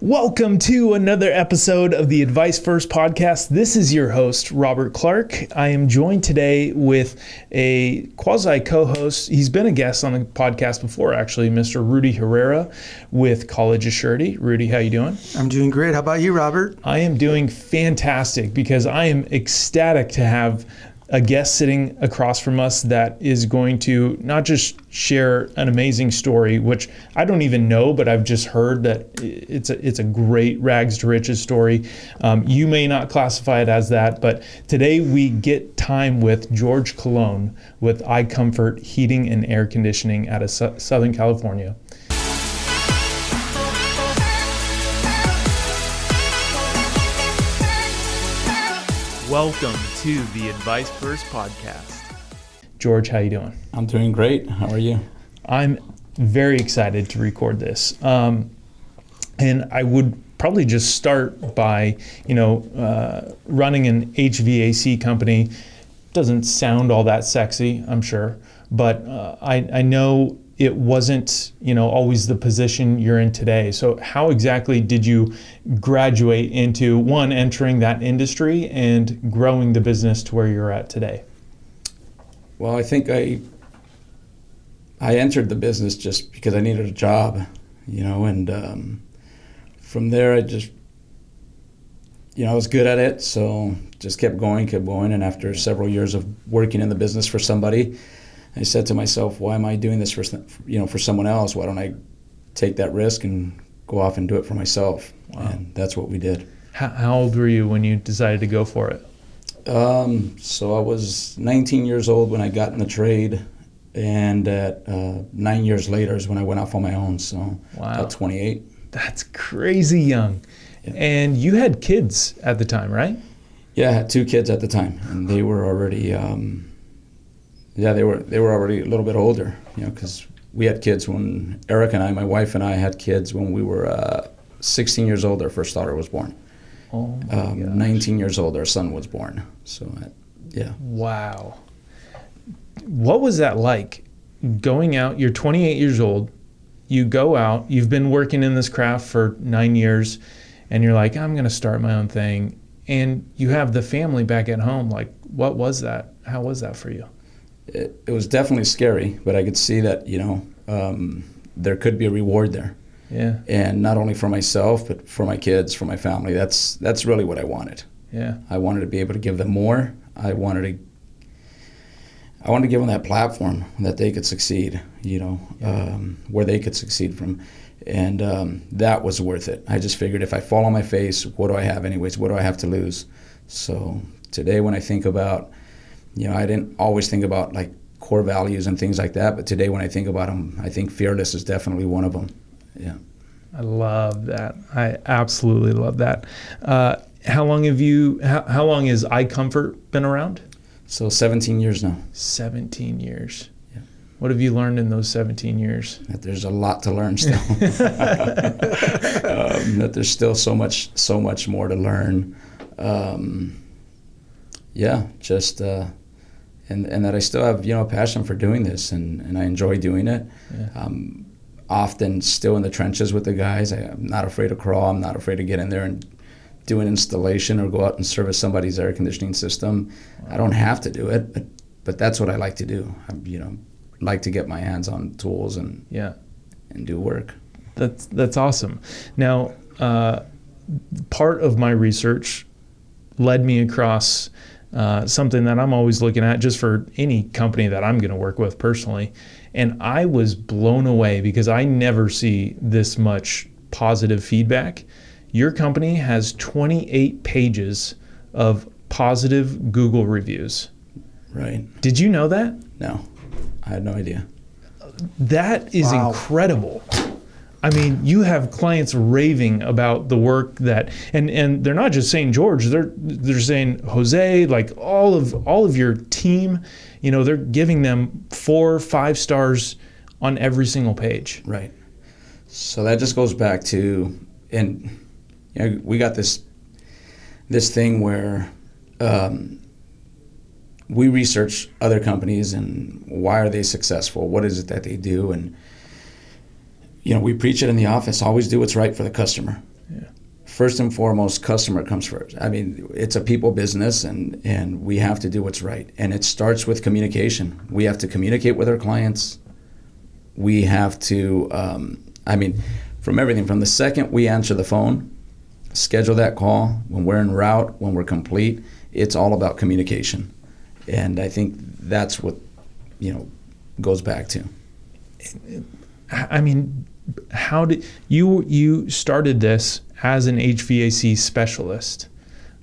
Welcome to another episode of the Advice First podcast. This is your host, Robert Clark. I am joined today with a quasi co-host. He's been a guest on the podcast before, actually, Mr. Rudy Herrera with College of Surety. Rudy, how you doing? I'm doing great. How about you, Robert? I am doing fantastic because I am ecstatic to have a guest sitting across from us that is going to not just share an amazing story, which I don't even know, but I've just heard that it's a great rags to riches story. You may not classify it as that, but today we get time with George Colon with iComfort Heating and Air Conditioning out of Southern California. Welcome to the Advice First podcast. George, how you doing? I'm doing great. How are you? I'm very excited to record this. And I would probably just start by, running an HVAC company. Doesn't sound all that sexy, I'm sure. But I know it wasn't, always the position you're in today. So how exactly did you graduate into, one, entering that industry and growing the business to where you're at today? Well, I think I entered the business just because I needed a job, and from there I just, I was good at it, so just kept going. And after several years of working in the business for somebody, I said to myself, why am I doing this for someone else? Why don't I take that risk and go off and do it for myself? Wow. And that's what we did. How old were you when you decided to go for it? So I was 19 years old when I got in the trade, and at 9 years later is when I went off on my own. So wow. About 28. That's crazy young. Yeah. And you had kids at the time, right? Yeah, I had 2 kids at the time, and they were already... they were already a little bit older, because we had kids when Eric and I, my wife and I, had kids when we were 16 years old. Our first daughter was born. Oh my gosh. 19 years old, our son was born. So, yeah. Wow. What was that like? Going out, you're 28 years old, you go out, you've been working in this craft for 9 years, and you're like, I'm going to start my own thing. And you have the family back at home. Like, what was that? How was that for you? It was definitely scary, but I could see that, there could be a reward there. Yeah. And not only for myself, but for my kids, for my family. That's really what I wanted. Yeah. I wanted to be able to give them more. I wanted to give them that platform that they could succeed, where they could succeed from. And that was worth it. I just figured if I fall on my face, what do I have anyways? What do I have to lose? So today when I think about, I didn't always think about like core values and things like that, but today when I think about them, I think fearless is definitely one of them. Yeah. I love that. I absolutely love that. How long has iComfort been around? So 17 years now. 17 years. Yeah. What have you learned in those 17 years? That there's a lot to learn still. That there's still so much more to learn. And that I still have, a passion for doing this, and I enjoy doing it. Yeah. Often still in the trenches with the guys. I'm not afraid to crawl. I'm not afraid to get in there and do an installation or go out and service somebody's air conditioning system. Wow. I don't have to do it, but that's what I like to do. I like to get my hands on tools and do work. That's awesome. Now, part of my research led me across something that I'm always looking at just for any company that I'm going to work with personally. And I was blown away because I never see this much positive feedback. Your company has 28 pages of positive Google reviews. Right. Did you know that? No, I had no idea. That is Wow. Incredible. I mean, you have clients raving about the work that, and they're not just saying George, they're saying Jose, like all of your team, they're giving them 4 or 5 stars on every single page. Right. So that just goes back to, and we got this thing where we research other companies and why are they successful? What is it that they do? And we preach it in the office, always do what's right for the customer. first and foremost, customer comes first. I mean, it's a people business, and we have to do what's right. And it starts with communication. We have to communicate with our clients. We have to, from everything, from the second we answer the phone, schedule that call, when we're en route, when we're complete, it's all about communication. And I think that's what, goes back to. I mean, how did you started this as an HVAC specialist,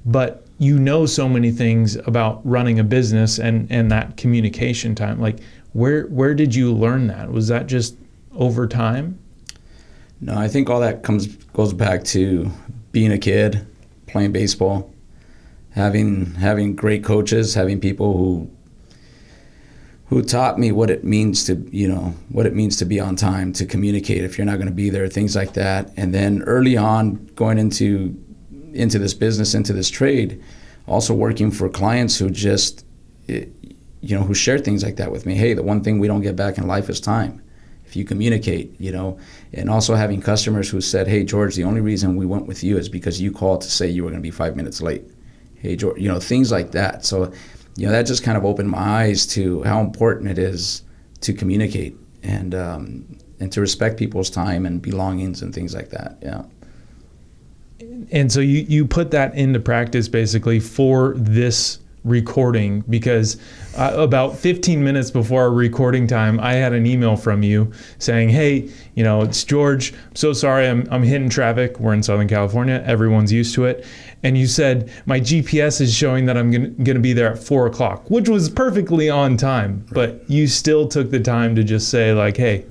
but you know so many things about running a business and that communication time. Like, where did you learn that? Was that just over time? No, I think all that goes back to being a kid, playing baseball, having great coaches, having people who taught me what it means to be on time, to communicate if you're not going to be there, things like that. And then early on, going into this business, into this trade, also working for clients who just, who share things like that with me. Hey, the one thing we don't get back in life is time. If you communicate, and also having customers who said, hey, George, the only reason we went with you is because you called to say you were going to be 5 minutes late. Hey, George, things like that. So, that just kind of opened my eyes to how important it is to communicate and to respect people's time and belongings and things like that. Yeah. And so you put that into practice basically for this recording, because about 15 minutes before our recording time, I had an email from you saying, hey, it's George. I'm so sorry. I'm hitting traffic. We're in Southern California. Everyone's used to it. And you said, my GPS is showing that I'm going to be there at 4:00, which was perfectly on time. Right. But you still took the time to just say, like, hey,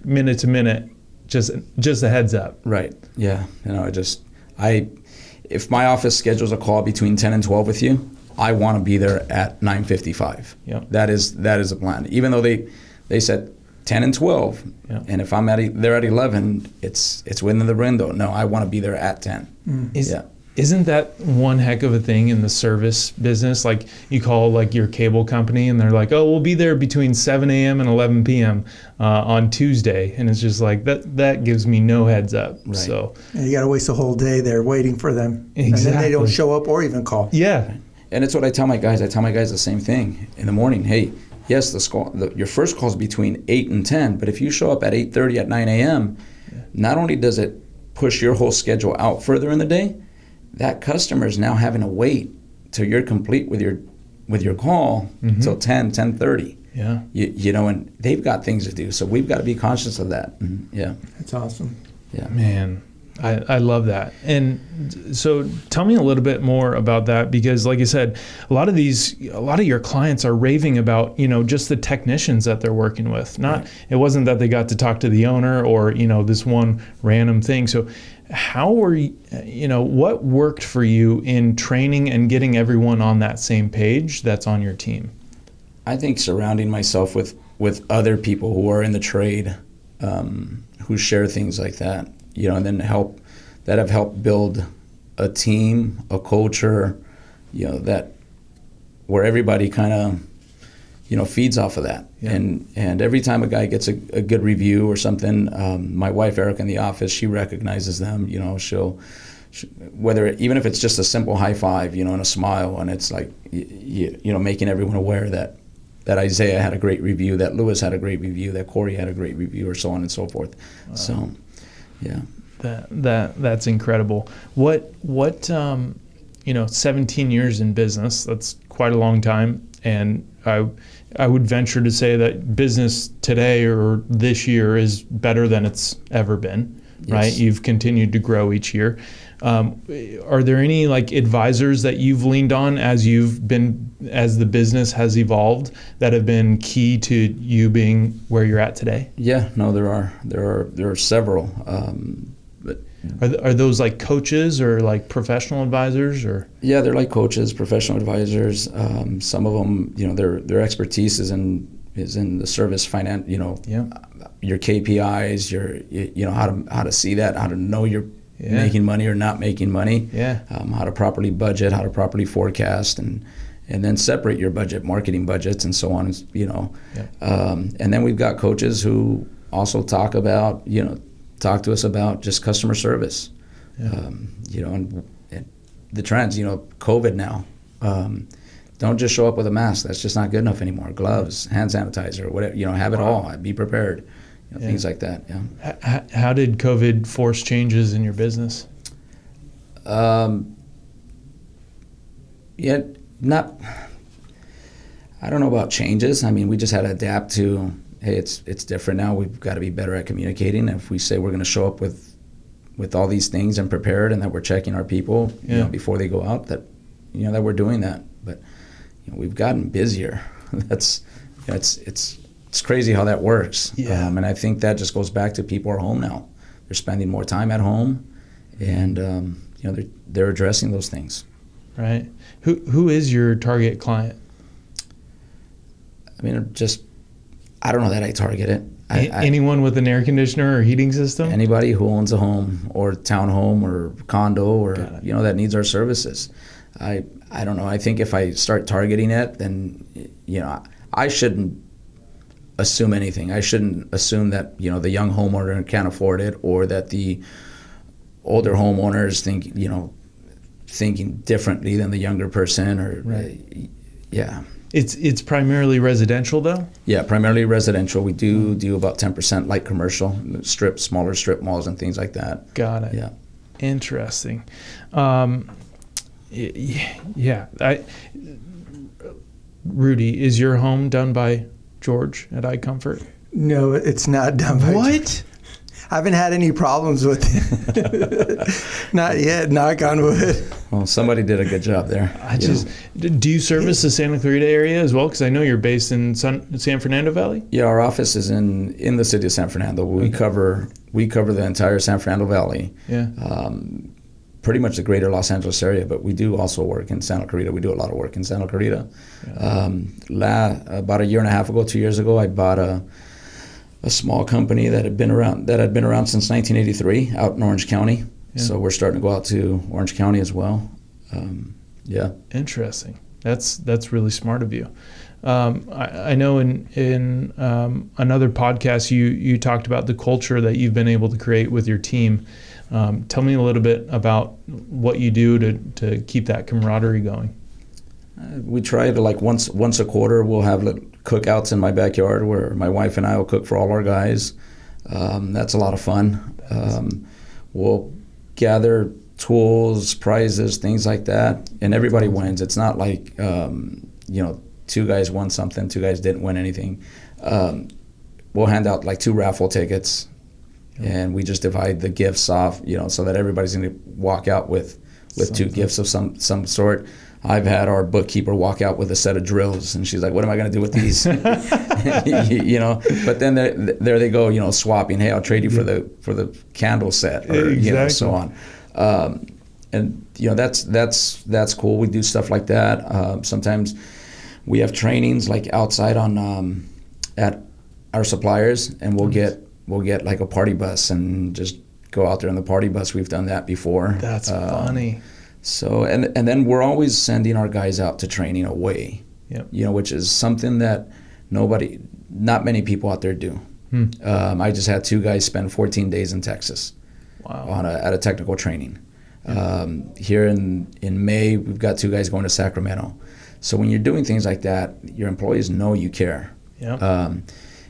minute to minute, just a heads up. Right. Yeah. If my office schedules a call between 10 and 12 with you, I want to be there at 9:55. Yep. That is the plan. Even though they said 10 and 12, yep. And if I'm there at 11, it's within the window. No, I want to be there at 10. Isn't that one heck of a thing in the service business? Like, you call like your cable company and they're like, oh, we'll be there between 7 a.m. and 11 p.m. On Tuesday. And it's just like, that gives me no heads up. Right. So you got to waste a whole day there waiting for them. Exactly. And then they don't show up or even call. Yeah. And it's what I tell my guys. I tell my guys the same thing in the morning. Hey, yes, your first call is between 8 and 10, but if you show up at 8:30 at 9 a.m., not only does it push your whole schedule out further in the day, that customer is now having to wait till you're complete with your call till 10:30. Yeah. And they've got things to do, so we've got to be conscious of that. Yeah. That's awesome. Yeah. Man, I love that. And so tell me a little bit more about that, because like I said, a lot of your clients are raving about, just the technicians that they're working with. It wasn't that they got to talk to the owner or, this one random thing. So how were what worked for you in training and getting everyone on that same page that's on your team? I think surrounding myself with other people who are in the trade, who share things like that, and then have helped build a team, a culture, that where everybody kind of, feeds off of that. Yeah. And every time a guy gets a good review or something, my wife Erica in the office, she recognizes them. She'll whether even if it's just a simple high five, and a smile, and it's like making everyone aware that Isaiah had a great review, that Lewis had a great review, that Corey had a great review, or so on and so forth. Wow. So, yeah. That's incredible. What 17 years in business, that's quite a long time, and I would venture to say that business today or this year is better than it's ever been. Yes. Right? You've continued to grow each year. Are there any advisors that you've leaned on as the business has evolved that have been key to you being where you're at today? Yeah, no, there are several. Are those coaches or professional advisors or? Yeah, they're like coaches, professional advisors. Some of them, their expertise is in the service finance. Your KPIs, your how to see that, how to know you're making money or not making money. Yeah. How to properly budget, how to properly forecast, and then separate your budget, marketing budgets, and so on. And then we've got coaches who also talk about talk to us about just customer service. Yeah. And the trends, COVID now. Don't just show up with a mask. That's just not good enough anymore. Gloves, hand sanitizer, whatever. Have it all. Be prepared. Things like that. Yeah. How did COVID force changes in your business? Not. I don't know about changes. I mean, we just had to adapt to. Hey, it's different now. We've got to be better at communicating. If we say we're going to show up with all these things and prepared, and that we're checking our people, before they go out, that we're doing that. But we've gotten busier. It's crazy how that works. Yeah. And I think that just goes back to people are home now. They're spending more time at home, and they're addressing those things. Right. Who is your target client? I mean, I don't know that I target it. Anyone with an air conditioner or heating system? Anybody who owns a home or townhome or condo or that needs our services. I don't know. I think if I start targeting it, then I shouldn't assume anything. I shouldn't assume that the young homeowner can't afford it, or that the older homeowners thinking differently than the younger person. Or right. Yeah. It's primarily residential though? Yeah, primarily residential. We do about 10% light commercial, smaller strip malls and things like that. Got it. Yeah. Interesting. Rudy, is your home done by George at iComfort? No, it's not done by What? I haven't had any problems with it. Not yet, knock on wood. Well, somebody did a good job there. Do you service the Santa Clarita area as well? Because I know you're based in San Fernando Valley. Yeah, our office is in the city of San Fernando. We cover the entire San Fernando Valley. Yeah. Pretty much the greater Los Angeles area, but we do also work in Santa Clarita. We do a lot of work in Santa Clarita. Yeah. About a year and a half ago, 2 years ago, I bought a small company that had been around since 1983 out in Orange County. Yeah. So we're starting to go out to Orange County as well. Yeah. Interesting. That's really smart of you. I know in another podcast you talked about the culture that you've been able to create with your team. Tell me a little bit about what you do to keep that camaraderie going. We try to, like, once a quarter we'll have cookouts in my backyard where my wife and I will cook for all our guys. That's a lot of fun. We'll gather tools, prizes, things like that, and everybody wins. It's not like two guys won something, two guys didn't win anything. We'll hand out like 2 raffle tickets, and we just divide the gifts off, so that everybody's going to walk out with 2 gifts of some sort. I've had our bookkeeper walk out with a set of drills, and she's like, "What am I going to do with these?" But then there they go, swapping. Hey, I'll trade you for the candle set, or exactly. So on. And that's cool. We do stuff like that. Sometimes we have trainings like outside on at our suppliers, and we'll get like a party bus and just go out there on the party bus. We've done that before. That's funny. So and then we're always sending our guys out to training away. Yep. Which is something that not many people out there do. I just had 2 guys spend 14 days in Texas. Wow. At a technical training. Here in May, we've got 2 guys going to Sacramento. So when you're doing things like that, your employees know you care. Yep. And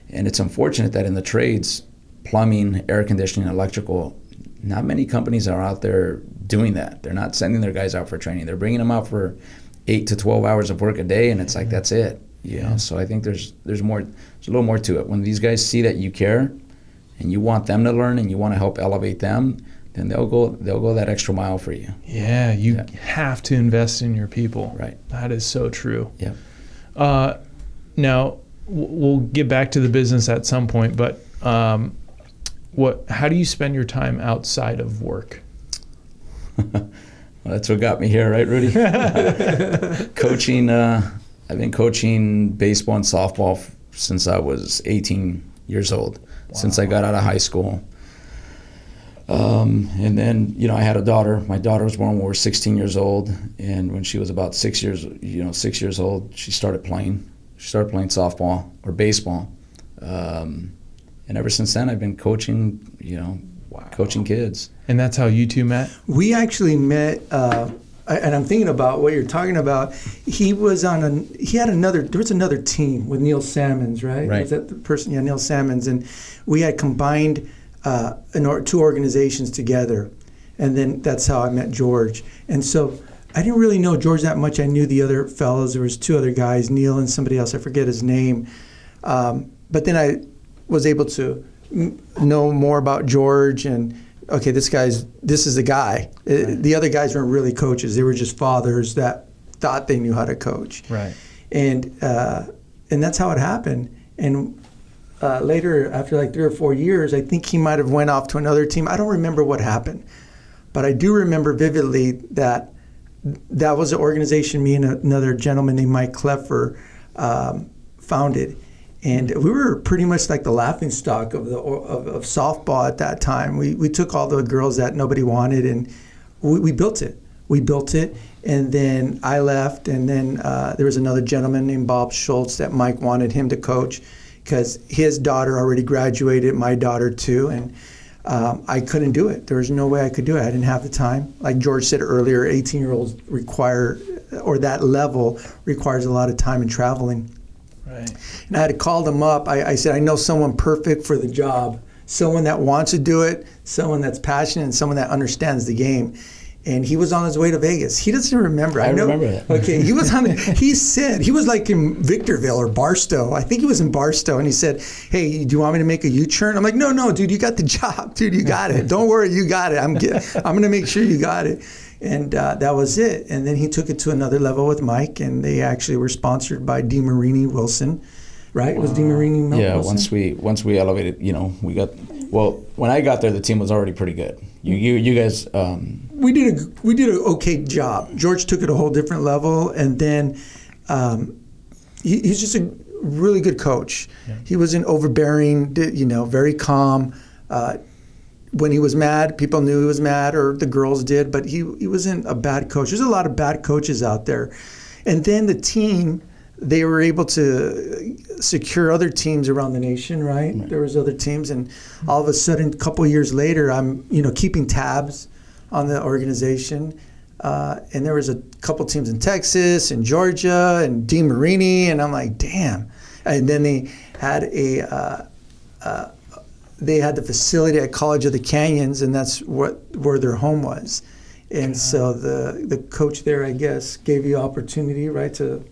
it's unfortunate that in the trades, plumbing, air conditioning, electrical, not many companies are out there doing that. They're not sending their guys out for training. They're bringing them out for 8 to 12 hours of work a day, and it's like, that's it. So I think there's a little more to it. When these guys see that you care and you want them to learn and you want to help elevate them, then they'll go that extra mile for you. Yeah, you have to invest in your people. Right. That is so true. Yeah. Now we'll get back to the business at some point, but how do you spend your time outside of work? Well, that's what got me here, right, Rudy? Coaching. I've been coaching baseball and softball since I was 18 years old. Wow. Since I got out of high school. And then, I had a daughter. My daughter was born when we were 16 years old, and when she was about 6 years old, she started playing. She started playing softball or baseball. And ever since then, I've been coaching, coaching kids. And that's how you two met? We actually met, and I'm thinking about what you're talking about. There was another team with Neil Salmons, right? Right. Was that the person? Yeah, Neil Salmons. And we had combined two organizations together. And then that's how I met George. And so I didn't really know George that much. I knew the other fellows. There was two other guys, Neil and somebody else. I forget his name. But then I was able to know more about George and, okay, this is the guy. Right. The other guys weren't really coaches. They were just fathers that thought they knew how to coach. Right. And that's how it happened. And later, after like 3 or 4 years, I think he might have went off to another team. I don't remember what happened. But I do remember vividly that was an organization me and another gentleman named Mike Kleffer founded. And we were pretty much like the laughingstock of softball at that time. We took all the girls that nobody wanted and we built it. We built it, and then I left, and then there was another gentleman named Bob Schultz that Mike wanted him to coach because his daughter already graduated, my daughter too, and I couldn't do it. There was no way I could do it. I didn't have the time. Like George said earlier, 18-year-olds that level requires a lot of time and traveling. Right. And I had to call them up. I said, I know someone perfect for the job, someone that wants to do it, someone that's passionate, and someone that understands the game. And he was on his way to Vegas. He doesn't remember. I remember that. Okay, he was he said, he was like in Victorville or Barstow. I think he was in Barstow. And he said, hey, do you want me to make a U-turn? I'm like, no, dude, you got the job. Dude, you got it. Don't worry, you got it. I'm going to make sure you got it. And that was it. And then he took it to another level with Mike, and they actually were sponsored by DeMarini Wilson, right? It was DeMarini Wilson? Yeah, once we elevated, we got, when I got there, the team was already pretty good. You guys... We did an okay job. George took it a whole different level, and then he's just a really good coach. Yeah. He wasn't overbearing, very calm. When he was mad, people knew he was mad, or the girls did, but he wasn't a bad coach. There's a lot of bad coaches out there. And then the team, they were able to secure other teams around the nation, right? There was other teams, and all of a sudden, a couple of years later, I'm keeping tabs on the organization, and there was a couple teams in Texas and Georgia and DeMarini, and I'm like, damn. And then they had the facility at College of the Canyons, and that's where their home was. And so the coach there, I guess, gave you opportunity, right, to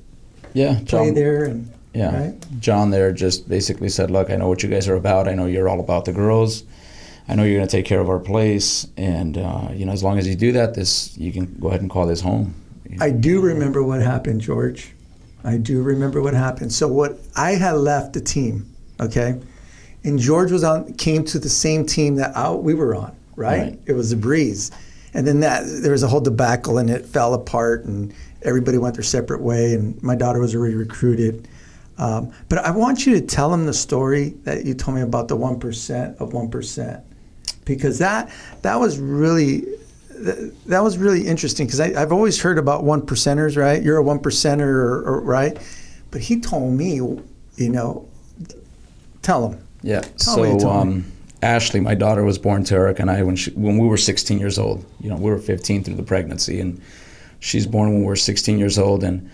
play there. And right? John there just basically said, look, I know what you guys are about. I know you're all about the girls. I know you're going to take care of our place, and as long as you do that, you can go ahead and call this home. I do remember what happened, George. I do remember what happened. So I had left the team, okay, and George came to the same team that we were on, right? It was the Breeze, and then there was a whole debacle, and it fell apart, and everybody went their separate way, and my daughter was already recruited. But I want you to tell them the story that you told me about the 1% of 1%. Because that was really interesting, because I've always heard about 1%ers, right? You're a 1%er, right? But he told me, tell him. Yeah. So Ashley, my daughter, was born to Eric and I when we were 16 years old. We were 15 through the pregnancy, and she's born when we were 16 years old, and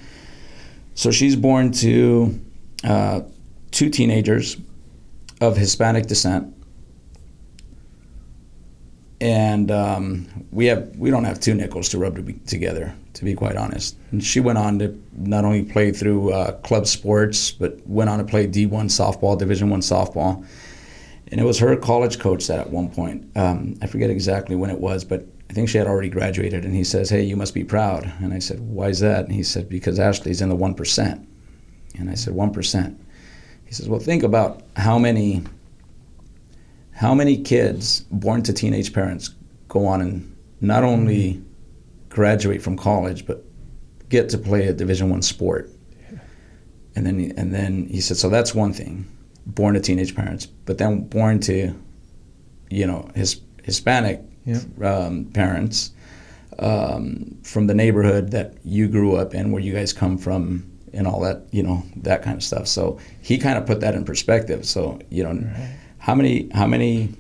so she's born to 2 teenagers of Hispanic descent. And we don't have 2 nickels to rub together, to be quite honest. And she went on to not only play through club sports, but went on to play D1 softball, Division I softball. And it was her college coach that at one point, I forget exactly when it was, but I think she had already graduated. And he says, hey, you must be proud. And I said, why is that? And he said, because Ashley's in the 1%. And I said, 1%. He says, well, think about how many kids born to teenage parents go on and not only graduate from college, but get to play a Division I sport. Yeah. And then he said, so that's one thing, born to teenage parents, but then born to, Hispanic parents from the neighborhood that you grew up in, where you guys come from, and all that, that kind of stuff. So he kind of put that in perspective. So, Right. How many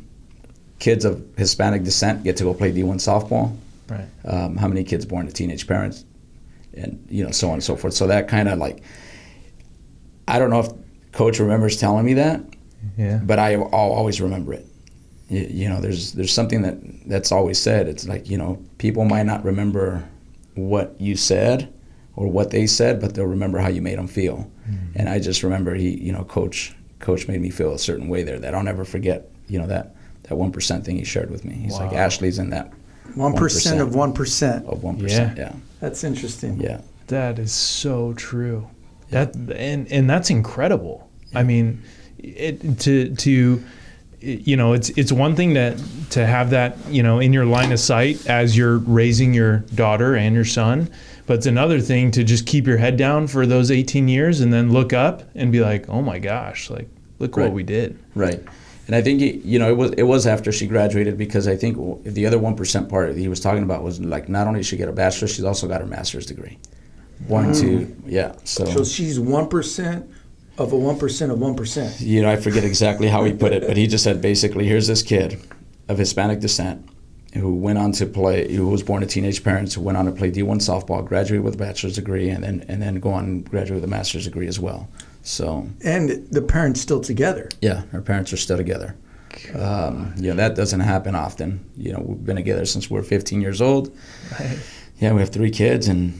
kids of Hispanic descent get to go play D1 softball? Right. How many kids born to teenage parents? And, so on and so forth. So that kind of like, I don't know if Coach remembers telling me that, but I'll always remember it. There's something that's always said. It's like, people might not remember what you said or what they said, but they'll remember how you made them feel. Mm-hmm. And I just remember Coach made me feel a certain way there that I'll never forget, that 1% thing he shared with me. He's like, Ashley's in that 1% of 1%. Of 1%, yeah. That's interesting. Yeah. That is so true. And that's incredible. Yeah. I mean, it's one thing to have that, in your line of sight as you're raising your daughter and your son, but it's another thing to just keep your head down for those 18 years and then look up and be like, oh my gosh, like, look what we did. Right. And I think, it was after she graduated, because I think the other 1% part that he was talking about was like, not only did she get a bachelor's, she's also got her master's degree. So she's 1% of a 1% of 1%. I forget exactly how he put it, but he just said basically, here's this kid of Hispanic descent who was born to teenage parents, who went on to play D1 softball, graduated with a bachelor's degree, and then go on and graduate with a master's degree as well. So. And the parents still together. Yeah, her parents are still together. That doesn't happen often. We've been together since we were 15 years old. Right. Yeah, we have 3 kids, and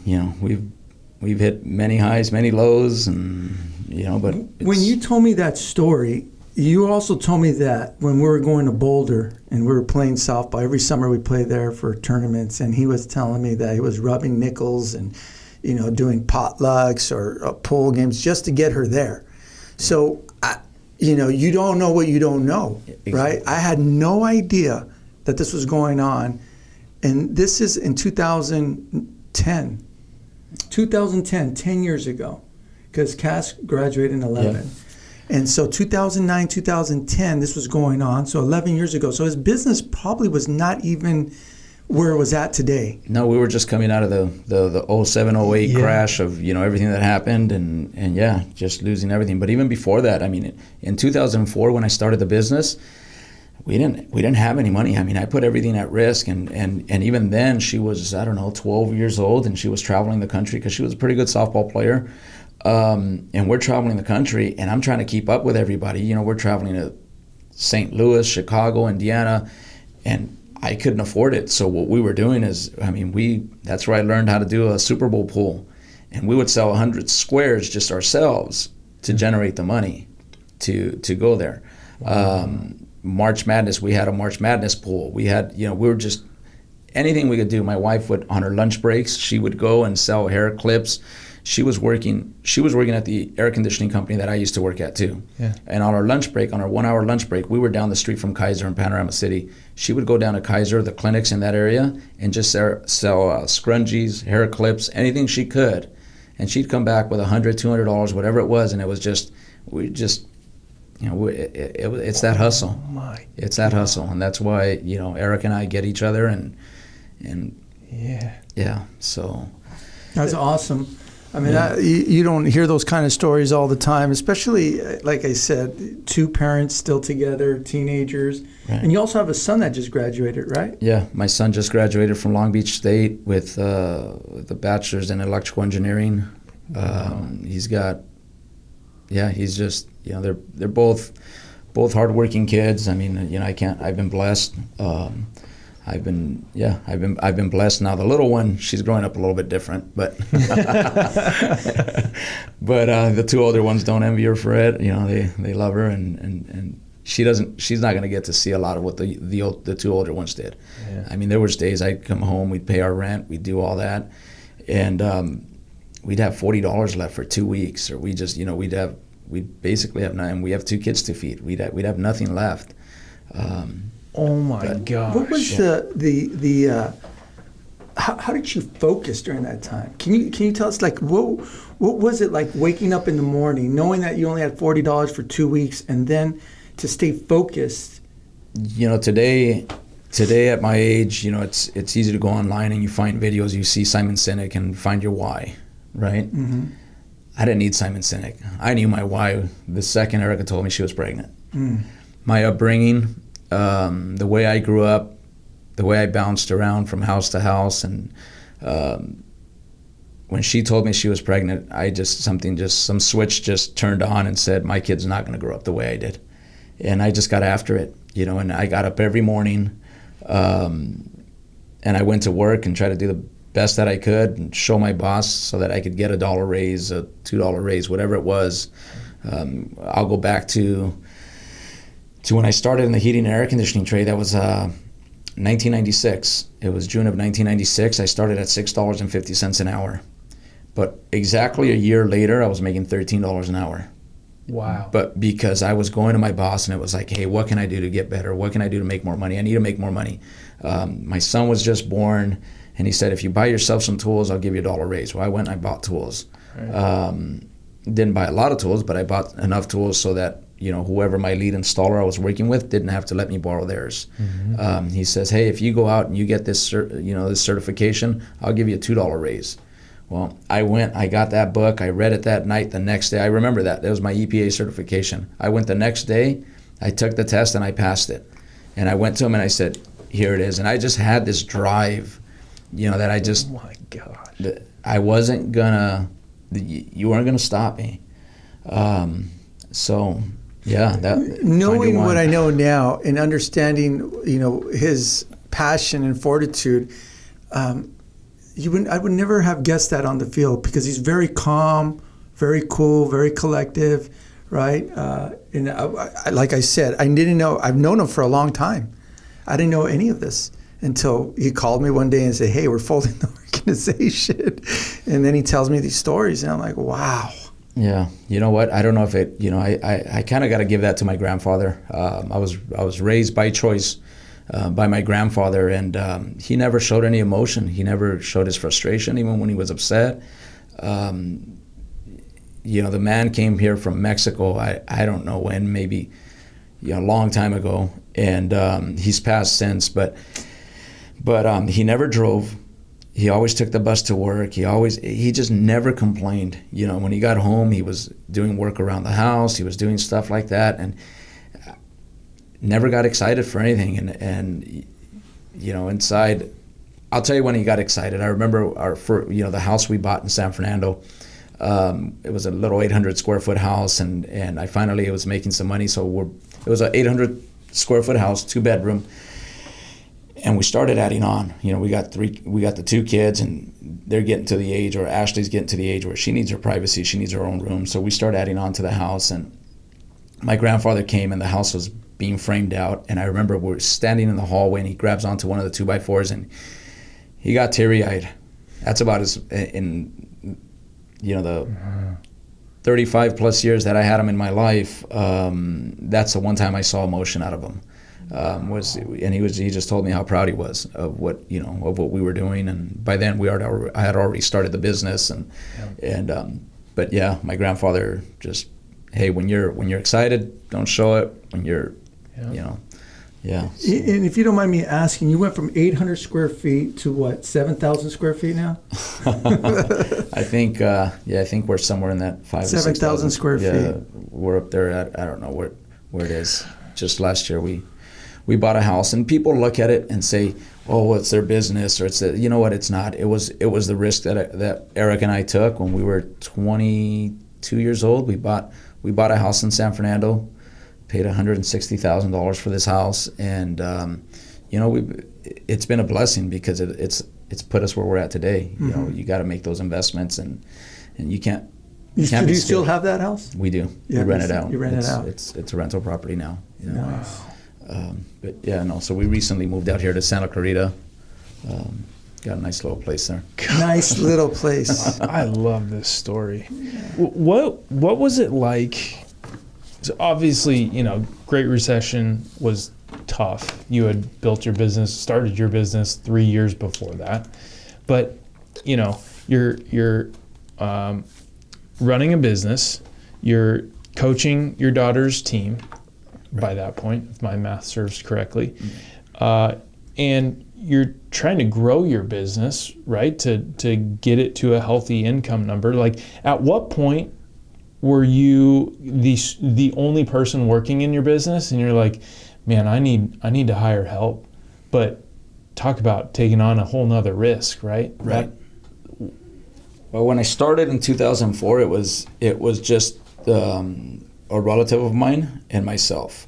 we've hit many highs, many lows, and but when you told me that story, you also told me that when we were going to Boulder and we were playing softball, every summer we played there for tournaments, and he was telling me that he was rubbing nickels and doing potlucks or pool games just to get her there. So you don't know what you don't know. Exactly. Right? I had no idea that this was going on, and this is in 2010, 10 years ago, because Cass graduated in 11. Yeah. And so 2009, 2010, this was going on, so 11 years ago. So his business probably was not even where it was at today. No, we were just coming out of the 07, 08 crash of, everything that happened and just losing everything. But even before that, I mean, in 2004 when I started the business, we didn't have any money. I mean, I put everything at risk, and even then she was, 12 years old, and she was traveling the country because she was a pretty good softball player. And we're traveling the country, and I'm trying to keep up with everybody. We're traveling to St. Louis, Chicago, Indiana, and I couldn't afford it. So what we were doing is, that's where I learned how to do a Super Bowl pool. And we would sell 100 squares just ourselves to generate the money to go there. March Madness, we had a March Madness pool. We had, we were just, anything we could do. My wife would, on her lunch breaks, she would go and sell hair clips. She was working at the air conditioning company that I used to work at too. Yeah. And on our lunch break, on our 1 hour lunch break, we were down the street from Kaiser in Panorama City. She would go down to Kaiser, the clinics in that area, and just sell scrunchies, hair clips, anything she could. And she'd come back with $100, $200, whatever it was, and it was just, it's that hustle. Oh it's that hustle, and that's why Eric and I get each other, and so that's awesome. I mean, you don't hear those kind of stories all the time, especially, like I said, 2 parents still together, teenagers. Right. And you also have a son that just graduated, right? Yeah, my son just graduated from Long Beach State with a bachelor's in electrical engineering. He's just, they're both hardworking kids. I mean, I've been blessed. I've been blessed. Now the little one, she's growing up a little bit different, but the 2 older ones don't envy her for it. They love her, and she's not going to get to see a lot of what the 2 older ones did. Yeah. I mean, there was days I'd come home, we'd pay our rent, we'd do all that, and we'd have $40 left for 2 weeks, or we just we'd basically have nothing. We have 2 kids to feed. We'd have nothing left. Oh my gosh! What was how did you focus during that time? Can you tell us, like, what was it like waking up in the morning knowing that you only had $40 for 2 weeks, and then to stay focused? Today at my age, it's easy to go online and you find videos. You see Simon Sinek and find your why, right? Mm-hmm. I didn't need Simon Sinek. I knew my why the second Erica told me she was pregnant. Mm. My upbringing, the way I grew up, the way I bounced around from house to house, and when she told me she was pregnant, some switch just turned on and said, my kid's not going to grow up the way I did. And I just got after it, and I got up every morning, and I went to work and tried to do the best that I could and show my boss so that I could get $1 raise, a $2 raise, whatever it was. I'll go back to when I started in the heating and air conditioning trade. That was 1996. It was June of 1996. I started at $6.50 an hour. But exactly a year later, I was making $13 an hour. Wow. But because I was going to my boss and it was like, hey, what can I do to get better? What can I do to make more money? I need to make more money. My son was just born, and he said, if you buy yourself some tools, I'll give you $1 raise. Well, I went and I bought tools. Right. Didn't buy a lot of tools, but I bought enough tools so that whoever my lead installer I was working with didn't have to let me borrow theirs. Mm-hmm. He says, hey, if you go out and you get this this certification, I'll give you a $2 raise. Well, I went, I got that book, I read it that night. The next day, I remember that was my EPA certification. I went the next day, I took the test and I passed it. And I went to him and I said, here it is. And I just had this drive, that I just, oh my gosh, I wasn't gonna, you weren't gonna stop me. So yeah, that knowing what I know now and understanding, his passion and fortitude, I would never have guessed that on the field, because he's very calm, very cool, very collective, right? And like I said, I didn't know. I've known him for a long time. I didn't know any of this until he called me one day and said, "Hey, we're folding the organization," and then he tells me these stories, and I'm like, "Wow." Yeah, you know what? I don't know if it. I kind of got to give that to my grandfather. I was raised by choice. By my grandfather, and he never showed any emotion. He never showed his frustration, even when he was upset. The man came here from Mexico, I don't know when, maybe a long time ago, and he's passed since, but he never drove. He always took the bus to work. He just never complained. When he got home, he was doing work around the house. He was doing stuff like that, and never got excited for anything. And inside, I'll tell you when he got excited. I remember the house we bought in San Fernando. It was a little 800 square foot house, and I finally was making some money. So it was an 800 square foot house, 2-bedroom, and we started adding on. We got the 2 kids, and they're getting to the age, or Ashley's getting to the age where she needs her privacy. She needs her own room. So we started adding on to the house, and my grandfather came, and the house was being framed out, and I remember we're standing in the hallway, and he grabs onto one of the 2x4s, and he got teary-eyed. That's about the 35 plus years that I had him in my life. That's the one time I saw emotion out of him. He just told me how proud he was of what we were doing, and by then I had already started the business, but yeah, my grandfather just, hey, when you're excited, don't show it. When you're Yeah. And if you don't mind me asking, you went from 800 square feet to what, 7,000 square feet now? I think we're somewhere in that 7,000 square feet. We're up there at, I don't know where it is. Just last year we bought a house, and people look at it and say, oh, it's their business, or it's you know what, it's not. It was the risk that Eric and I took when we were 22 years old. We bought a house in San Fernando. Paid $160,000 for this house, and it's been a blessing because it's put us where we're at today. Mm-hmm. You got to make those investments, and you can't. Do you still have that house? We do. Yeah, we rent it out. You rent it out. It's a rental property now. Nice. But yeah, no. So we recently moved out here to Santa Clarita. Got a nice little place there. Nice little place. I love this story. What was it like? So obviously, Great Recession was tough. You had built your business, started your business 3 years before that, but you're running a business. You're coaching your daughter's team by that point, if my math serves correctly, and you're trying to grow your business, right? To get it to a healthy income number. Like, at what point were you the only person working in your business, and you're like, man, I need to hire help. But talk about taking on a whole nother risk, right? Right. Well, when I started in 2004, it was just a relative of mine and myself,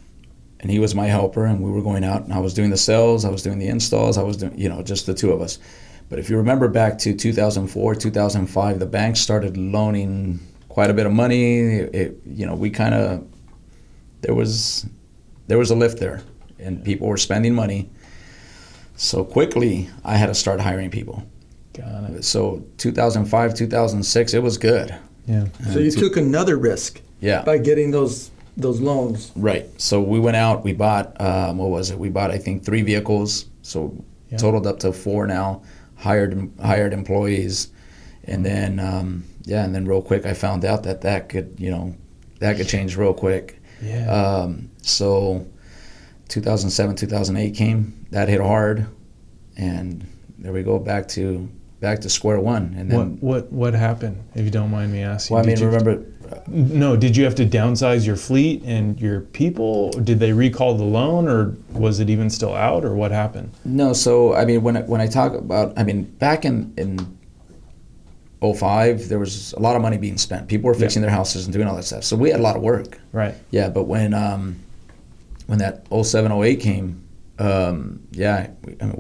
and he was my helper, and we were going out, and I was doing the sales, I was doing the installs, I was doing, just the two of us. But if you remember back to 2004, 2005, the banks started loaning quite a bit of money. We kind of, there was a lift there, and people were spending money. So quickly, I had to start hiring people. Got it. So 2005, 2006, it was good. Yeah. So you took another risk. Yeah. By getting those loans. Right. So we went out. We bought what was it? We bought, I think, 3 vehicles. So totaled up to 4 now. Hired employees, and then and then real quick I found out that could change real quick. Yeah. So 2007, 2008 came. That hit hard, and there we go, back to square one. And then what happened, if you don't mind me asking? Well, I mean, remember. No, did you have to downsize your fleet and your people? Did they recall the loan, or was it even still out, or what happened? No, so I mean, when I talk about, I mean, back in 2005, there was a lot of money being spent. People were fixing their houses and doing all that stuff. So we had a lot of work. Right. Yeah, but when that 07, 08 came, we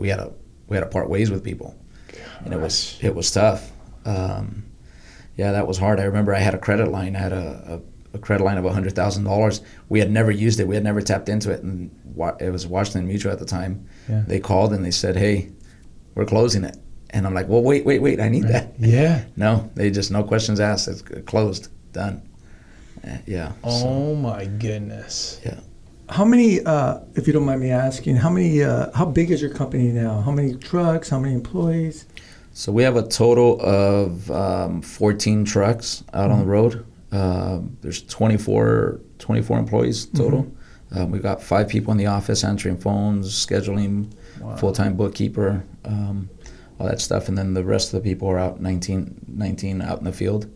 had to part ways with people, and it was tough. That was hard. I remember I had a credit line. I had a credit line of $100,000. We had never used it. We had never tapped into it. And it was Washington Mutual at the time. Yeah. They called and they said, "Hey, we're closing it." And I'm like, "Well, wait. I need that." Yeah. No, they just, no questions asked. It's closed. Done. Yeah. Oh, my goodness. Yeah. How many, if you don't mind me asking, how big is your company now? How many trucks? How many employees? So we have a total of 14 trucks out on the road. There's 24 employees total. Mm-hmm. We've got 5 people in the office answering phones, scheduling, full-time bookkeeper, all that stuff. And then the rest of the people are out, 19 out in the field,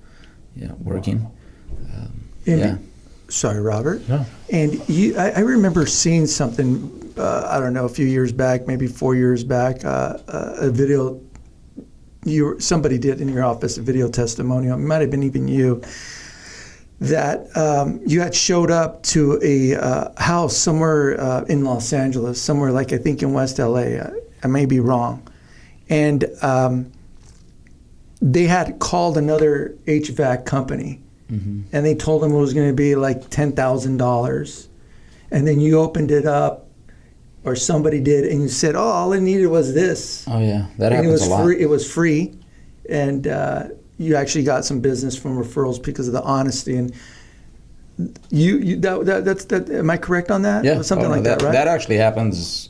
working. Wow. Sorry, Robert. No. And I remember seeing something, I don't know, a few years back, maybe 4 years back, a video. Somebody did in your office a video testimonial. It might have been even you, that you had showed up to a house somewhere in Los Angeles, somewhere like I think in West LA. I may be wrong, and they had called another HVAC company, and they told them it was going to be like $10,000, and then you opened it up. Or somebody did, and you said, "Oh, all I needed was this." Oh yeah, that happens a lot. It was free, and you actually got some business from referrals because of the honesty. And that's. Am I correct on that? Yeah, something like that, right? That actually happens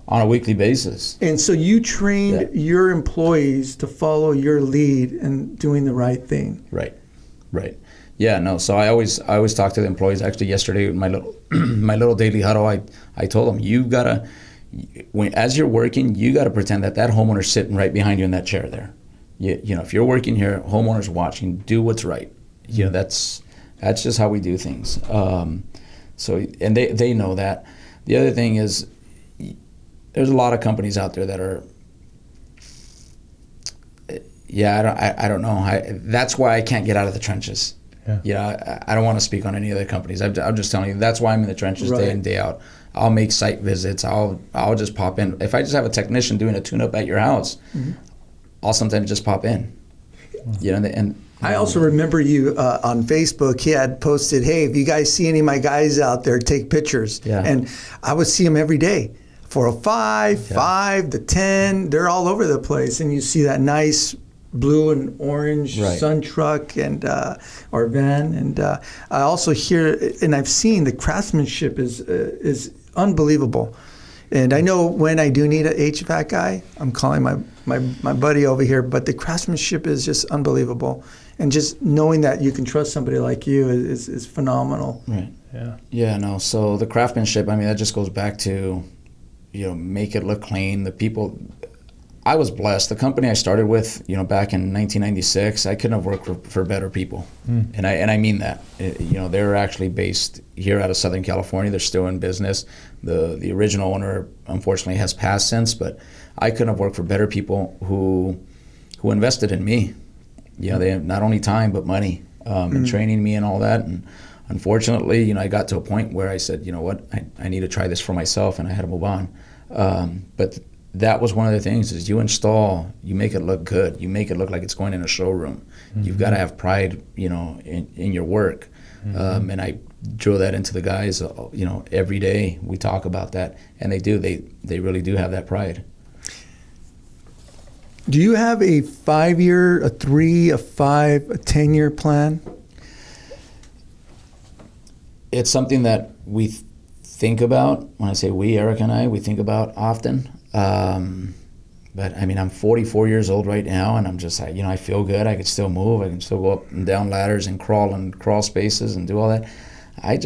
on a weekly basis. And so you trained your employees to follow your lead and doing the right thing. Right. Yeah, no. So I always talk to the employees. Actually, yesterday in my little daily huddle, I told them, you gotta, as you're working, you gotta pretend that homeowner's sitting right behind you in that chair there. If you're working here, homeowner's watching. Do what's right. That's just how we do things. So and they know that. The other thing is, there's a lot of companies out there that are. I don't know. That's why I can't get out of the trenches. Yeah. I don't want to speak on any other companies. I'm just telling you, that's why I'm in the trenches day in, day out. I'll make site visits. I'll just pop in. If I just have a technician doing a tune-up at your house, I'll sometimes just pop in. And I also remember you on Facebook. He had posted, "Hey, if you guys see any of my guys out there, take pictures." Yeah. And I would see them every day. 405, 5 to 10, they're all over the place. And you see that nice blue and orange sun truck and or van. And I also hear, and I've seen, the craftsmanship is unbelievable. And I know when I do need a HVAC guy, I'm calling my buddy over here, but the craftsmanship is just unbelievable. And just knowing that you can trust somebody like you is phenomenal. Right. Yeah. Yeah, no. So the craftsmanship, I mean, that just goes back to, make it look clean. The people, I was blessed. The company I started with, back in 1996, I couldn't have worked for better people, and I mean that. They're actually based here out of Southern California. They're still in business. The original owner, unfortunately, has passed since, but I couldn't have worked for better people who invested in me. They have not only time but money, and training me and all that. And unfortunately, I got to a point where I said, you know what, I need to try this for myself, and I had to move on. But that was one of the things is you make it look good. You make it look like it's going in a showroom. You've got to have pride, in your work. And I drill that into the guys, every day we talk about that, and they do. They really do have that pride. Do you have a 5-year, a 3, a 5, a 10-year plan? It's something that we think about. When I say we, Eric and I, we think about often. But I mean, I'm 44 years old right now, and I'm just, I feel good. I can still move. I can still go up and down ladders and crawl spaces and do all that. I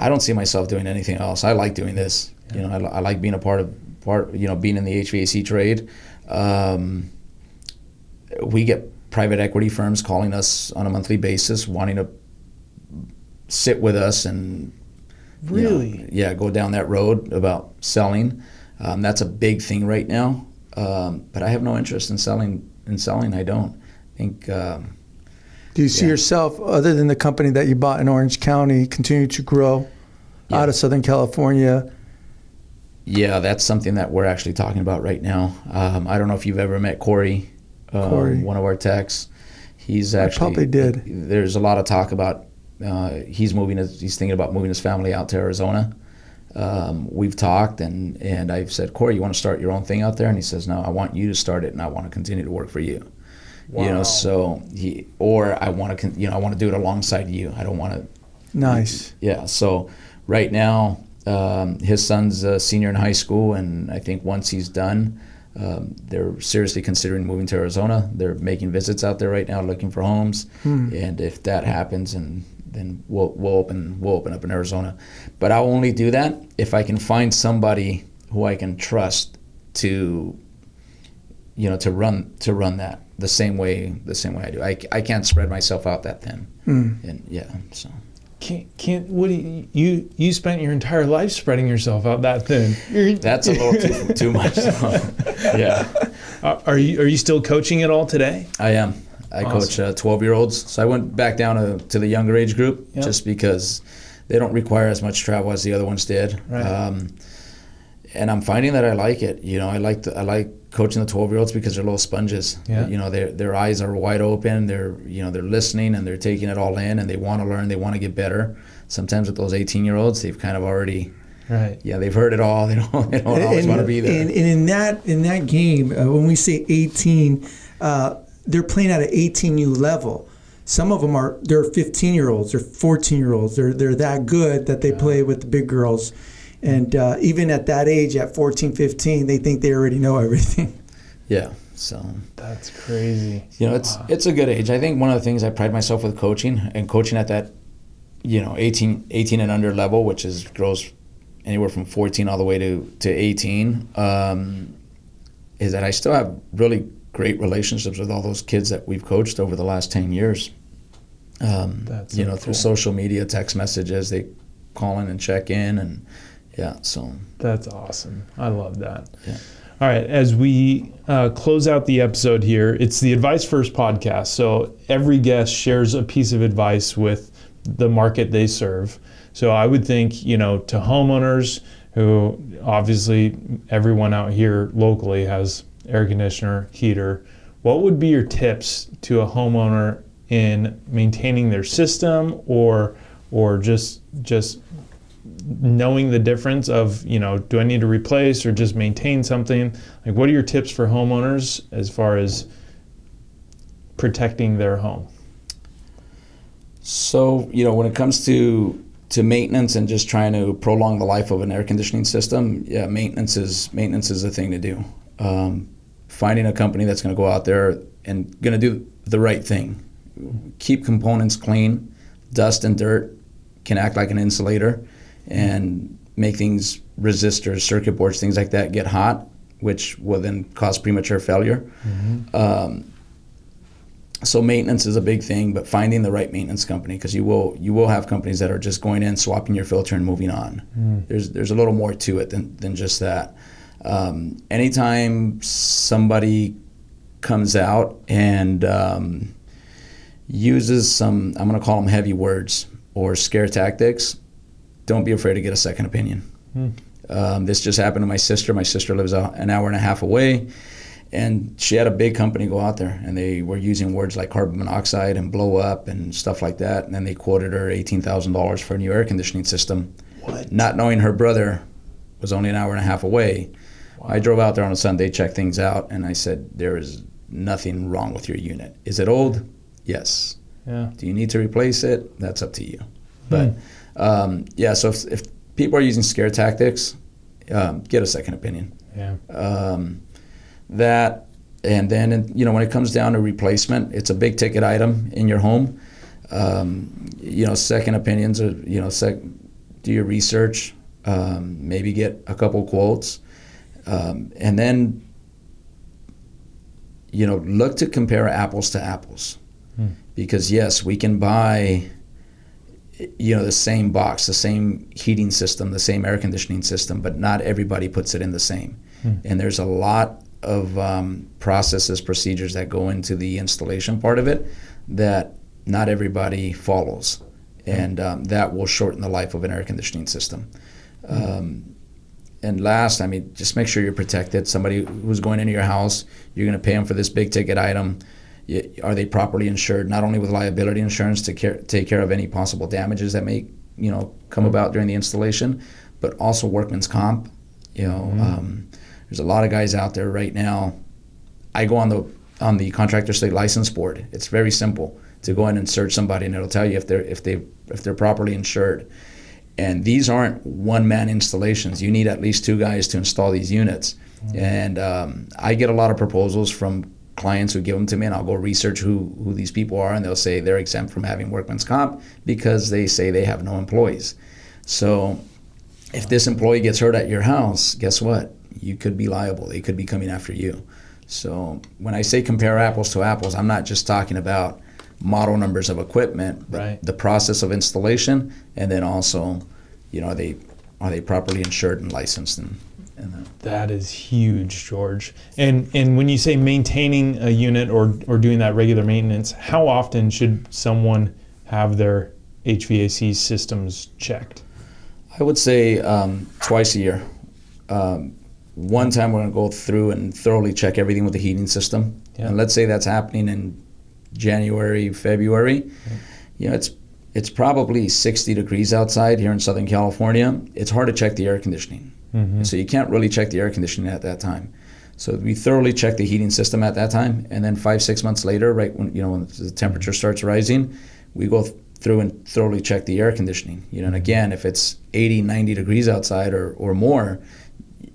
don't see myself doing anything else. I like doing this. I like being being in the HVAC trade. We get private equity firms calling us on a monthly basis, wanting to sit with us and really, go down that road about selling. That's a big thing right now, but I have no interest in selling. I don't think. Do you see yourself, other than the company that you bought in Orange County, continue to grow out of Southern California? Yeah, that's something that we're actually talking about right now. I don't know if you've ever met Corey, one of our techs. He's actually, I probably did. There's a lot of talk about he's thinking about moving his family out to Arizona. We've talked, and I've said, Corey, you want to start your own thing out there? And he says, no, I want you to start it, and I want to continue to work for you. Wow. So I want to, I want to do it alongside you. I don't want to. Nice. Yeah. So right now, his son's a senior in high school, and I think once he's done, they're seriously considering moving to Arizona. They're making visits out there right now, looking for homes, and if that happens, then we'll open up in Arizona. But I'll only do that if I can find somebody who I can trust to run that the same way I do. I can't spread myself out that thin, and so. Can't what do you spent your entire life spreading yourself out that thin? That's a little too much. Yeah. Are you still coaching at all today? I am. I coach 12-year-olds. So I went back down to the younger age group just because they don't require as much travel as the other ones did. Right. And I'm finding that I like it. I like coaching the 12-year-olds because they're little sponges. Yeah. Their eyes are wide open. They're listening and they're taking it all in, and they want to learn. They want to get better. Sometimes with those 18-year-olds, they've kind of already. Right. Yeah, they've heard it all. They don't always want to be there. And in that game, when we say 18, they're playing at an 18U level. Some of them they're 15-year-olds, they're 14-year-olds. They're that good that they play with the big girls. And even at that age, at 14, 15, they think they already know everything. Yeah, so. That's crazy. It's a good age. I think one of the things I pride myself with coaching at that, 18 and under level, which is grows anywhere from 14 all the way to 18, is that I still have really great relationships with all those kids that we've coached over the last 10 years. That's so cool. Through social media, text messages, they call in and check in, and so. That's awesome. I love that. Yeah. All right, as we close out the episode here, it's the Advice First podcast. So every guest shares a piece of advice with the market they serve. So I would think, to homeowners who obviously everyone out here locally has air conditioner, heater, what would be your tips to a homeowner in maintaining their system or just knowing the difference of, do I need to replace or just maintain something? Like, what are your tips for homeowners as far as protecting their home? So, when it comes to maintenance and just trying to prolong the life of an air conditioning system, maintenance is a thing to do. Finding a company that's going to go out there and going to do the right thing. Keep components clean. Dust and dirt can act like an insulator and make things, resistors, circuit boards, things like that get hot which will then cause premature failure. So maintenance is a big thing, but finding the right maintenance company, because you will have companies that are just going in, swapping your filter, and moving on. There's a little more to it than just that. Anytime somebody comes out and uses some, I'm going to call them heavy words or scare tactics, don't be afraid to get a second opinion. This just happened to my sister. My sister lives an hour and a half away. And she had a big company go out there, and they were using words like carbon monoxide and blow up and stuff like that. And then they quoted her $18,000 for a new air conditioning system, not knowing her brother was only an hour and a half away. Wow. I drove out there on a Sunday, checked things out, and I said, there is nothing wrong with your unit. Is it old? Yes. Yeah. Do you need to replace it? That's up to you. But so if people are using scare tactics, get a second opinion. Yeah. That, and then, when it comes down to replacement, it's a big ticket item in your home. Second opinions are, do your research, maybe get a couple quotes, and then, look to compare apples to apples. Because yes, we can buy, the same box, the same heating system, the same air conditioning system, but not everybody puts it in the same. And there's a lot of processes, procedures that go into the installation part of it that not everybody follows, and that will shorten the life of an air conditioning system. And last, just make sure you're protected. Somebody who's going into your house, you're going to pay them for this big ticket item. Are they properly insured? Not only with liability insurance to take care of any possible damages that may come about during the installation, but also workman's comp. There's a lot of guys out there right now. I go on the contractor state license board. It's very simple to go in and search somebody, and it'll tell you if they're properly insured. And these aren't one-man installations. You need at least 2 guys to install these units. And I get a lot of proposals from clients who give them to me, and I'll go research who these people are, and they'll say they're exempt from having workman's comp because they say they have no employees. So if this employee gets hurt at your house, guess what? You could be liable. They could be coming after you. So when I say compare apples to apples, I'm not just talking about model numbers of equipment, but the process of installation, and then also, are they properly insured and licensed and that is huge, George. And when you say maintaining a unit or doing that regular maintenance, how often should someone have their HVAC systems checked? I would say twice a year. One time we're going to go through and thoroughly check everything with the heating system. Yeah. And let's say that's happening in January, February. Yeah. It's probably 60 degrees outside here in Southern California. It's hard to check the air conditioning. So you can't really check the air conditioning at that time. So we thoroughly check the heating system at that time, and then 5-6 months later, right when the temperature starts rising, we go through and thoroughly check the air conditioning. And again, if it's 80, 90 degrees outside or more,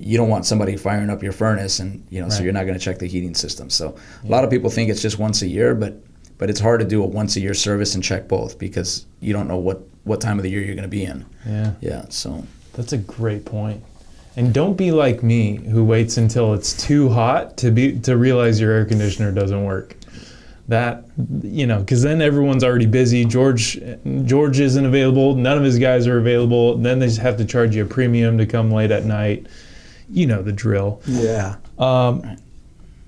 you don't want somebody firing up your furnace, and so you're not going to check the heating system. So a lot of people think it's just once a year, but it's hard to do a once a year service and check both because you don't know what time of the year you're going to be in. Yeah. So that's a great point. And don't be like me, who waits until it's too hot to realize your air conditioner doesn't work. That, because then everyone's already busy. George isn't available. None of his guys are available. Then they just have to charge you a premium to come late at night. You know the drill. Yeah.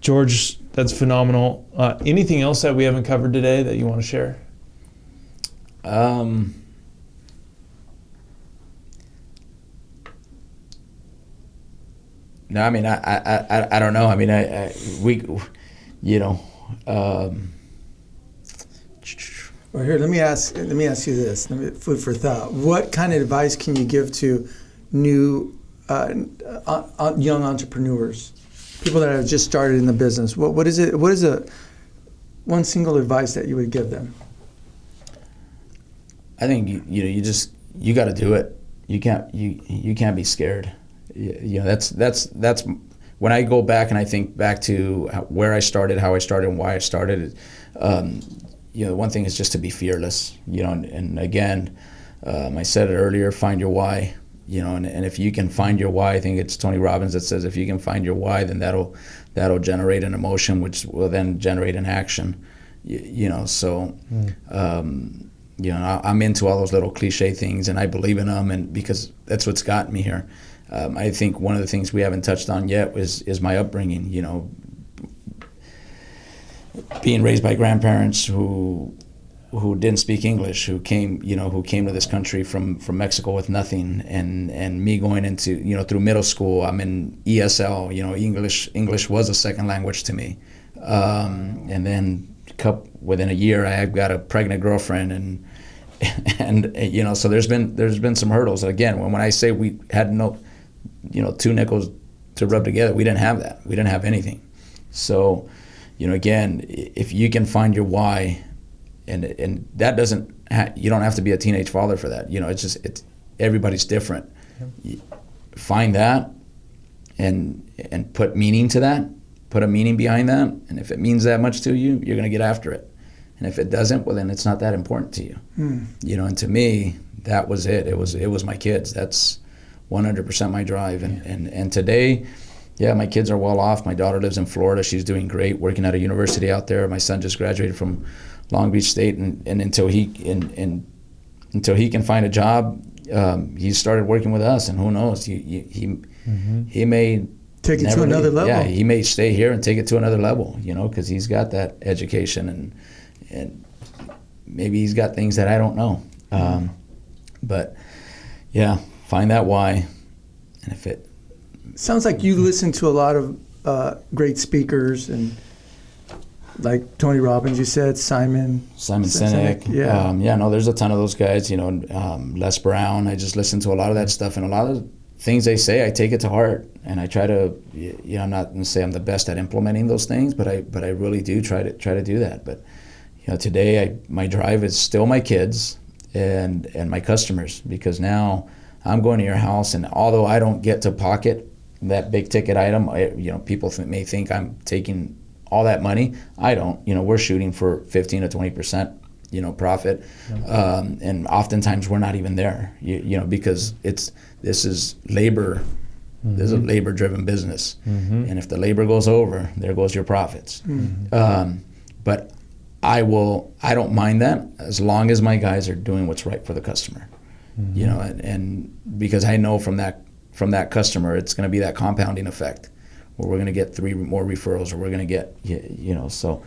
George, that's phenomenal. Anything else that we haven't covered today that you want to share? No, I don't know. Well, here, let me ask you this. Food for thought. What kind of advice can you give to new young entrepreneurs, people that have just started in the business? What is it? What is one single advice that you would give them? I think you got to do it. You can't be scared. That's when I go back and I think back to where I started, how I started, and why I started. One thing is just to be fearless. And again, I said it earlier. Find your why. and if you can find your why, I think it's Tony Robbins that says if you can find your why, then that'll generate an emotion, which will then generate an action. So I'm into all those little cliche things, and I believe in them, and because that's what's gotten me here. I think one of the things we haven't touched on yet is my upbringing. Being raised by grandparents who didn't speak English, who came to this country from Mexico with nothing, and me going into, through middle school, I'm in ESL, English was a second language to me. And then within a year, I got a pregnant girlfriend, and so there's been some hurdles. Again, when I say we had no, 2 nickels to rub together, we didn't have that. We didn't have anything. So, again, if you can find your why, and that doesn't, you don't have to be a teenage father for that. It's everybody's different. Find that, and put meaning to that. Put a meaning behind that, and if it means that much to you, you're going to get after it. And if it doesn't, well, then it's not that important to you. And to me, that was it. It was my kids. That's 100% my drive. And today, yeah, my kids are well off. My daughter lives in Florida. She's doing great, working at a university out there. My son just graduated from Long Beach State, and until he can find a job, he started working with us. And who knows, he may take it to another level. Yeah, he may stay here and take it to another level, because he's got that education, and maybe he's got things that I don't know. But yeah, find that why, and if it sounds like you listen to a lot of great speakers, and like Tony Robbins, you said, Simon Sinek. Yeah. There's a ton of those guys. Les Brown. I just listen to a lot of that stuff, and a lot of things they say, I take it to heart, and I try to. I'm not going to say I'm the best at implementing those things, but I really do try to do that. But today my drive is still my kids and my customers, because now I'm going to your house, and although I don't get to pocket that big ticket item, people may think I'm taking all that money. I don't. We're shooting for 15 to 20%, profit, and oftentimes we're not even there. Because this is labor. This is a labor-driven business, and if the labor goes over, there goes your profits. But I don't mind that as long as my guys are doing what's right for the customer. And because I know from that customer, it's going to be that compounding effect, where we're going to get 3 more referrals, or we're going to get, so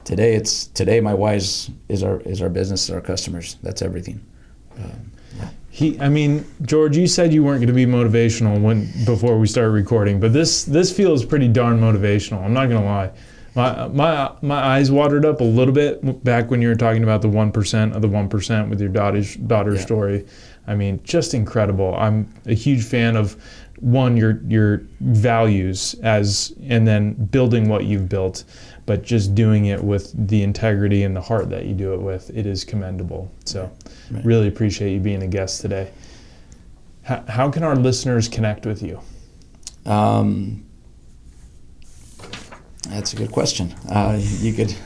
today my why is our business, our customers. That's everything. George, you said you weren't going to be motivational before we started recording, but this feels pretty darn motivational. I'm not going to lie. My eyes watered up a little bit back when you were talking about the 1% of the 1% with your daughter's story. Just incredible. I'm a huge fan of your values and then building what you've built, but just doing it with the integrity and the heart that you do it with. It is commendable. So really appreciate you being a guest today. How can our listeners connect with you? That's a good question. You could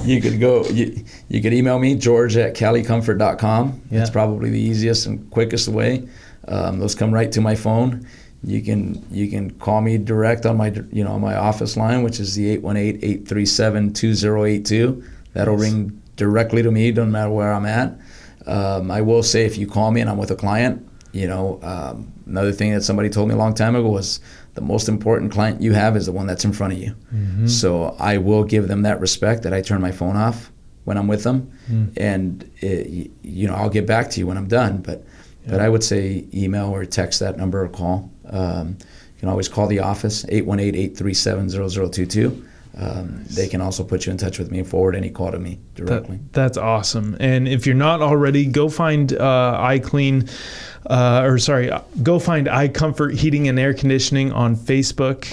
you could email me, george@calicomfort.com. That's probably the easiest and quickest way. Those come right to my phone. You can call me direct on my my office line, which is the 818-837-2082. That'll ring directly to me, no matter where I'm at. I will say, if you call me and I'm with a client, another thing that somebody told me a long time ago was, the most important client you have is the one that's in front of you. So I will give them that respect, that I turn my phone off when I'm with them, and I'll get back to you when I'm done. But I would say email or text that number or call. You can always call the office, 818-837-0022. They can also put you in touch with me and forward any call to me directly. That's awesome. And if you're not already, go find go find iComfort Heating and Air Conditioning on Facebook.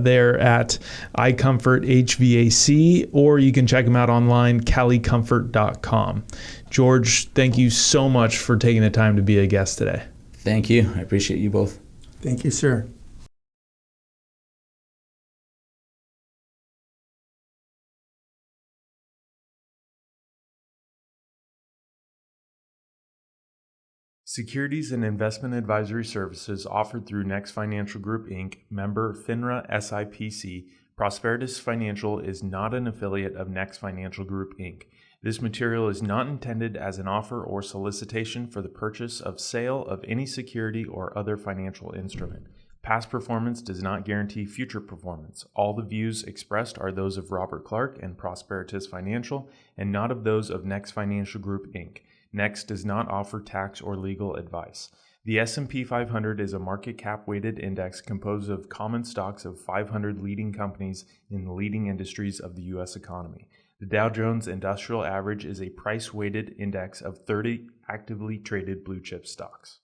They're at iComfort HVAC, or you can check them out online, calicomfort.com. George, thank you so much for taking the time to be a guest today. Thank you. I appreciate you both. Thank you, sir. Securities and investment advisory services offered through Next Financial Group, Inc., member FINRA SIPC. Prosperitas Financial is not an affiliate of Next Financial Group, Inc. This material is not intended as an offer or solicitation for the purchase of sale of any security or other financial instrument. Past performance does not guarantee future performance. All the views expressed are those of Robert Clark and Prosperitas Financial and not of those of Next Financial Group, Inc. Next does not offer tax or legal advice. The S&P 500 is a market cap weighted index composed of common stocks of 500 leading companies in the leading industries of the U.S. economy. The Dow Jones Industrial Average is a price weighted index of 30 actively traded blue chip stocks.